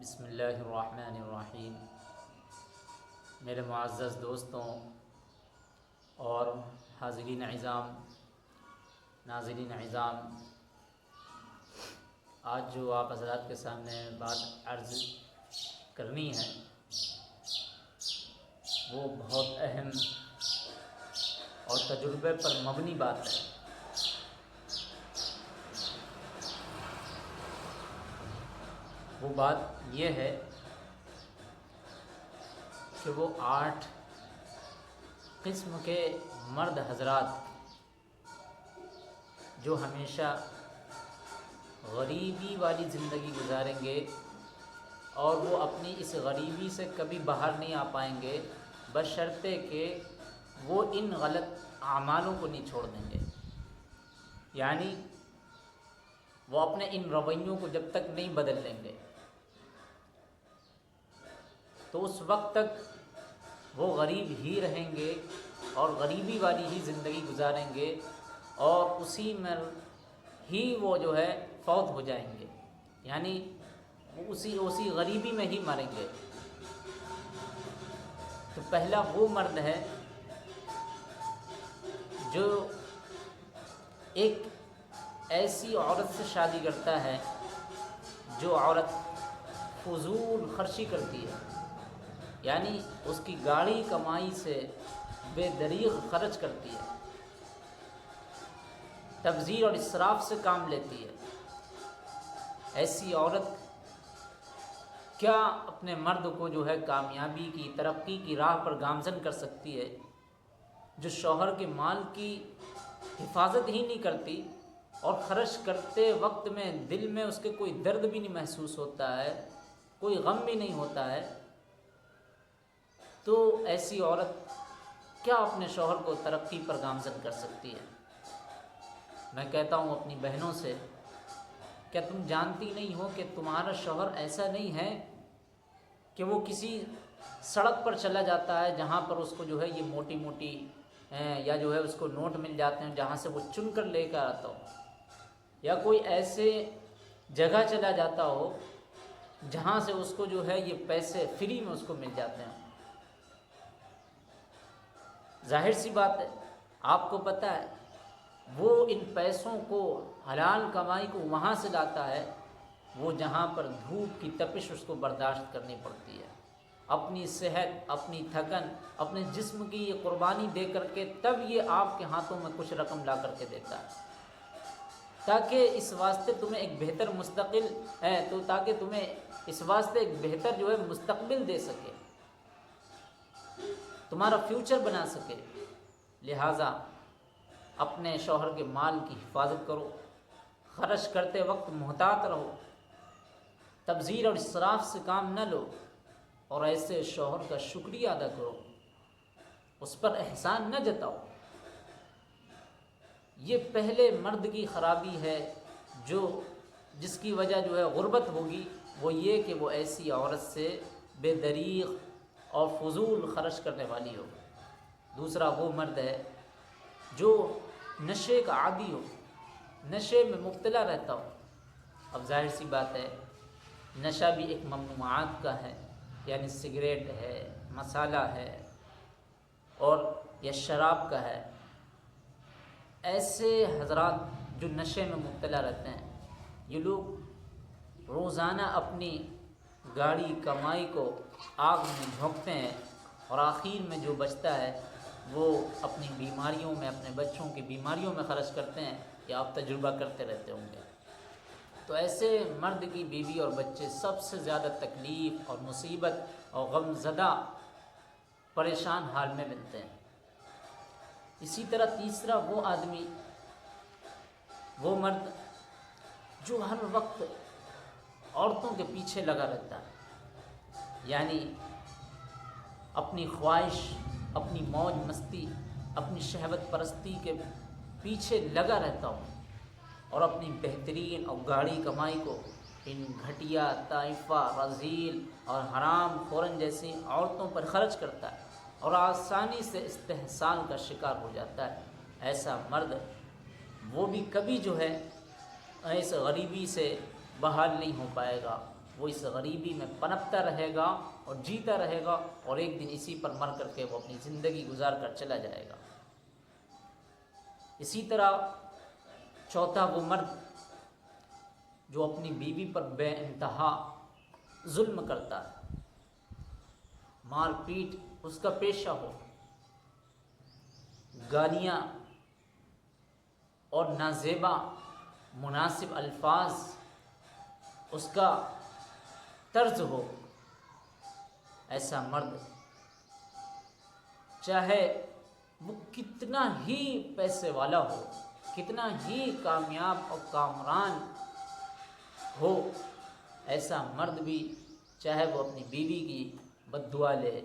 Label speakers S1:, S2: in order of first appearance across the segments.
S1: بسم اللہ الرحمن الرحیم۔ میرے معزز دوستوں اور حاضرین عظام، ناظرین عظام، آج جو آپ حضرات کے سامنے بات عرض کرنی ہے وہ بہت اہم اور تجربے پر مبنی بات ہے۔ وہ بات یہ ہے کہ وہ 8 قسم کے مرد حضرات جو ہمیشہ غریبی والی زندگی گزاریں گے اور وہ اپنی اس غریبی سے کبھی باہر نہیں آ پائیں گے بشرطے کہ وہ ان غلط اعمالوں کو نہیں چھوڑ دیں گے، یعنی وہ اپنے ان رویوں کو جب تک نہیں بدل لیں گے تو اس وقت تک وہ غریب ہی رہیں گے اور غریبی والی ہی زندگی گزاریں گے اور اسی میں ہی وہ جو ہے فوت ہو جائیں گے، یعنی اسی غریبی میں ہی مریں گے۔ تو پہلا وہ مرد ہے جو ایک ایسی عورت سے شادی کرتا ہے جو عورت فضول خرچی کرتی ہے، یعنی اس کی گاڑی کمائی سے بے دریغ خرچ کرتی ہے، تبذیر اور اسراف سے کام لیتی ہے۔ ایسی عورت کیا اپنے مرد کو جو ہے کامیابی کی، ترقی کی راہ پر گامزن کر سکتی ہے، جو شوہر کے مال کی حفاظت ہی نہیں کرتی اور خرچ کرتے وقت میں دل میں اس کے کوئی درد بھی نہیں محسوس ہوتا ہے، کوئی غم بھی نہیں ہوتا ہے، تو ایسی عورت کیا اپنے شوہر کو ترقی پر گامزن کر سکتی ہے؟ میں کہتا ہوں اپنی بہنوں سے، کیا تم جانتی نہیں ہو کہ تمہارا شوہر ایسا نہیں ہے کہ وہ کسی سڑک پر چلا جاتا ہے جہاں پر اس کو جو ہے یہ موٹی موٹی یا جو ہے اس کو نوٹ مل جاتے ہیں جہاں سے وہ چن کر لے کر آتا ہو، یا کوئی ایسے جگہ چلا جاتا ہو جہاں سے اس کو جو ہے یہ پیسے فری میں اس کو مل جاتے ہیں۔ ظاہر سی بات ہے، آپ کو پتہ ہے وہ ان پیسوں کو، حلال کمائی کو وہاں سے لاتا ہے وہ جہاں پر دھوپ کی تپش اس کو برداشت کرنی پڑتی ہے، اپنی صحت، اپنی تھکن، اپنے جسم کی یہ قربانی دے کر کے تب یہ آپ کے ہاتھوں میں کچھ رقم لا کر کے دیتا ہے، تاکہ اس واسطے تمہیں ایک بہتر مستقل ہے، تو تاکہ تمہیں اس واسطے ایک بہتر جو ہے مستقبل دے سکے، تمہارا فیوچر بنا سکے۔ لہٰذا اپنے شوہر کے مال کی حفاظت کرو، خرچ کرتے وقت محتاط رہو، تبذیر اور اسراف سے کام نہ لو، اور ایسے شوہر کا شکریہ ادا کرو، اس پر احسان نہ جتاؤ۔ یہ پہلے مرد کی خرابی ہے جس کی وجہ جو ہے غربت ہوگی، وہ یہ کہ وہ ایسی عورت سے بے دریغ اور فضول خرچ کرنے والی ہو۔ دوسرا وہ مرد ہے جو نشے کا عادی ہو، نشے میں مبتلا رہتا ہو۔ اب ظاہر سی بات ہے نشہ بھی ایک ممنوعات کا ہے، یعنی سگریٹ ہے، مسالہ ہے اور یا شراب کا ہے۔ ایسے حضرات جو نشے میں مبتلا رہتے ہیں، یہ لوگ روزانہ اپنی گاڑی کمائی کو آگ میں جھونکتے ہیں اور آخر میں جو بچتا ہے وہ اپنی بیماریوں میں، اپنے بچوں کی بیماریوں میں خرچ کرتے ہیں، یا آپ تجربہ کرتے رہتے ہوں گے۔ تو ایسے مرد کی بیوی اور بچے سب سے زیادہ تکلیف اور مصیبت اور غم زدہ پریشان حال میں ملتے ہیں۔ اسی طرح تیسرا وہ آدمی، وہ مرد جو ہر وقت عورتوں کے پیچھے لگا رہتا ہے، یعنی اپنی خواہش، اپنی موج مستی، اپنی شہوت پرستی کے پیچھے لگا رہتا ہوں اور اپنی بہترین اور گاڑی کمائی کو ان گھٹیا، طائفہ، رذیل اور حرام خورن جیسی عورتوں پر خرچ کرتا ہے اور آسانی سے استحصال کا شکار ہو جاتا ہے۔ ایسا مرد وہ بھی کبھی جو ہے اس غریبی سے بحال نہیں ہو پائے گا، وہ اس غریبی میں پنپتا رہے گا اور جیتا رہے گا، اور ایک دن اسی پر مر کر کے وہ اپنی زندگی گزار کر چلا جائے گا۔ اسی طرح چوتھا وہ مرد جو اپنی بیوی پر بے انتہا ظلم کرتا ہے، مار پیٹ اس کا پیشہ ہو، گالیاں اور نازیبا مناسب الفاظ اس کا طرز ہو، ایسا مرد چاہے وہ کتنا ہی پیسے والا ہو، کتنا ہی کامیاب اور کامران ہو، ایسا مرد بھی چاہے وہ اپنی بیوی کی بد دعا لے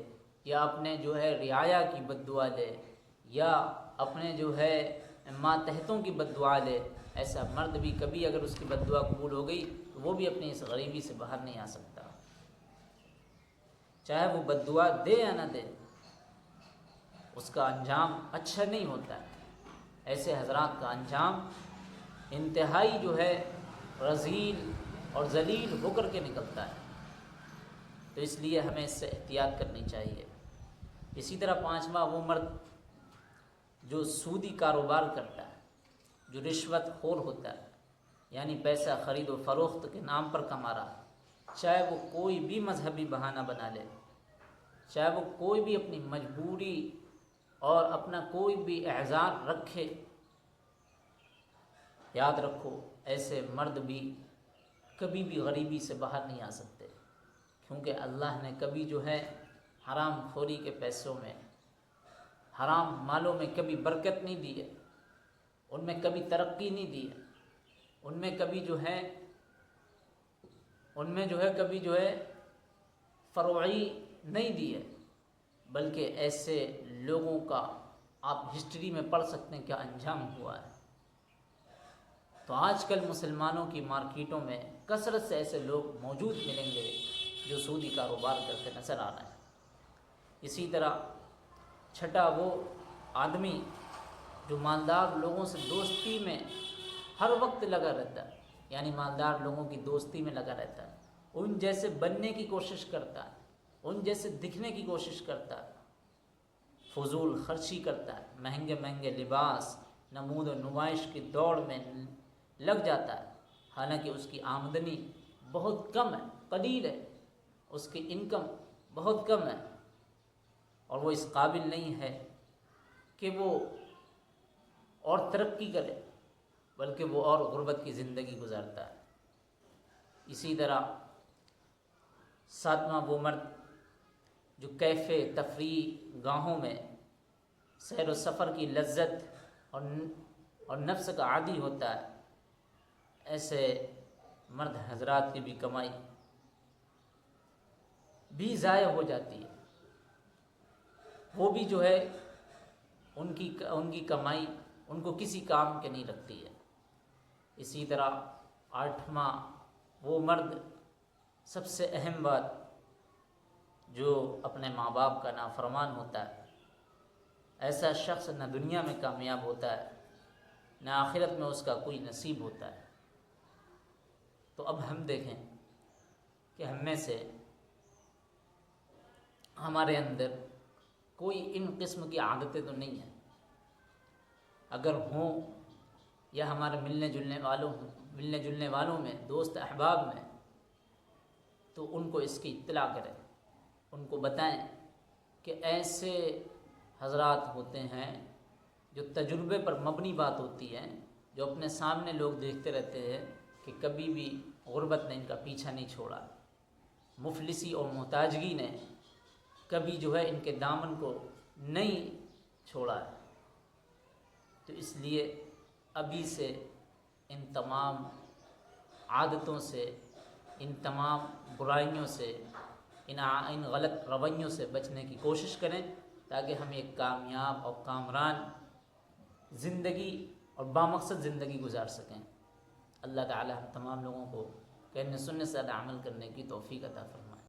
S1: یا اپنے جو ہے رعایا کی بد دعا لے یا اپنے جو ہے ماتحتوں کی بد دعا لے، ایسا مرد بھی کبھی اگر اس کی بد دعا قبول ہو گئی تو وہ بھی اپنی اس غریبی سے باہر نہیں آ سکتا، چاہے وہ بد دعا دے یا نہ دے، اس کا انجام اچھا نہیں ہوتا ہے۔ ایسے حضرات کا انجام انتہائی جو ہے رذیل اور ذلیل ہو کر کے نکلتا ہے، تو اس لیے ہمیں اس سے احتیاط کرنی چاہیے۔ اسی طرح پانچواں وہ مرد جو سودی کاروبار کرتا ہے، جو رشوت خور ہوتا ہے، یعنی پیسہ خرید و فروخت کے نام پر کما رہا ہے، چاہے وہ کوئی بھی مذہبی بہانہ بنا لے، چاہے وہ کوئی بھی اپنی مجبوری اور اپنا کوئی بھی اعذار رکھے، یاد رکھو ایسے مرد بھی کبھی بھی غریبی سے باہر نہیں آ سکتے، کیونکہ اللہ نے کبھی جو ہے حرام خوری کے پیسوں میں، حرام مالوں میں کبھی برکت نہیں دی ہے، ان میں کبھی ترقی نہیں دی ہے، ان میں کبھی جو ہے کبھی جو ہے فروعی نہیں دی ہے، بلکہ ایسے لوگوں کا آپ ہسٹری میں پڑھ سکتے ہیں کیا انجام ہوا ہے۔ تو آج کل مسلمانوں کی مارکیٹوں میں کثرت سے ایسے لوگ موجود ملیں گے جو سودی کاروبار کرتے نظر آ رہے ہیں۔ اسی طرح چھٹا وہ آدمی جو مالدار لوگوں سے دوستی میں ہر وقت لگا رہتا ہے، یعنی مالدار لوگوں کی دوستی میں لگا رہتا ہے، ان جیسے بننے کی کوشش کرتا ہے، ان جیسے دکھنے کی کوشش کرتا ہے، فضول خرچی کرتا ہے، مہنگے مہنگے لباس، نمود و نمائش کی دوڑ میں لگ جاتا ہے، حالانکہ اس کی آمدنی بہت کم ہے، قلیل ہے، اس کی انکم بہت کم ہے، اور وہ اس قابل نہیں ہے کہ وہ اور ترقی کرے، بلکہ وہ اور غربت کی زندگی گزارتا ہے۔ اسی طرح ساتواں وہ مرد جو کیفے تفریح گاہوں میں سیر و سفر کی لذت اور نفس کا عادی ہوتا ہے، ایسے مرد حضرات کی بھی کمائی بھی ضائع ہو جاتی ہے، وہ بھی جو ہے ان کی کمائی ان کو کسی کام کے نہیں لگتی ہے۔ اسی طرح آٹھواں وہ مرد، سب سے اہم بات، جو اپنے ماں باپ کا نافرمان ہوتا ہے، ایسا شخص نہ دنیا میں کامیاب ہوتا ہے نہ آخرت میں اس کا کوئی نصیب ہوتا ہے۔ تو اب ہم دیکھیں کہ ہم میں سے ہمارے اندر کوئی ان قسم کی عادتیں تو نہیں ہیں، اگر ہوں یا ہمارے ملنے جلنے والوں میں، دوست احباب میں، تو ان کو اس کی اطلاع کریں، ان کو بتائیں کہ ایسے حضرات ہوتے ہیں جو تجربے پر مبنی بات ہوتی ہے، جو اپنے سامنے لوگ دیکھتے رہتے ہیں کہ کبھی بھی غربت نے ان کا پیچھا نہیں چھوڑا، مفلسی اور محتاجگی نے کبھی جو ہے ان کے دامن کو نہیں چھوڑا ہے۔ تو اس لیے ابھی سے ان تمام عادتوں سے، ان تمام برائیوں سے، ان غلط رویوں سے بچنے کی کوشش کریں، تاکہ ہم ایک کامیاب اور کامران زندگی اور بامقصد زندگی گزار سکیں۔ اللہ تعالی ہم تمام لوگوں کو کہنے سننے سے عمل کرنے کی توفیق عطا فرمائے۔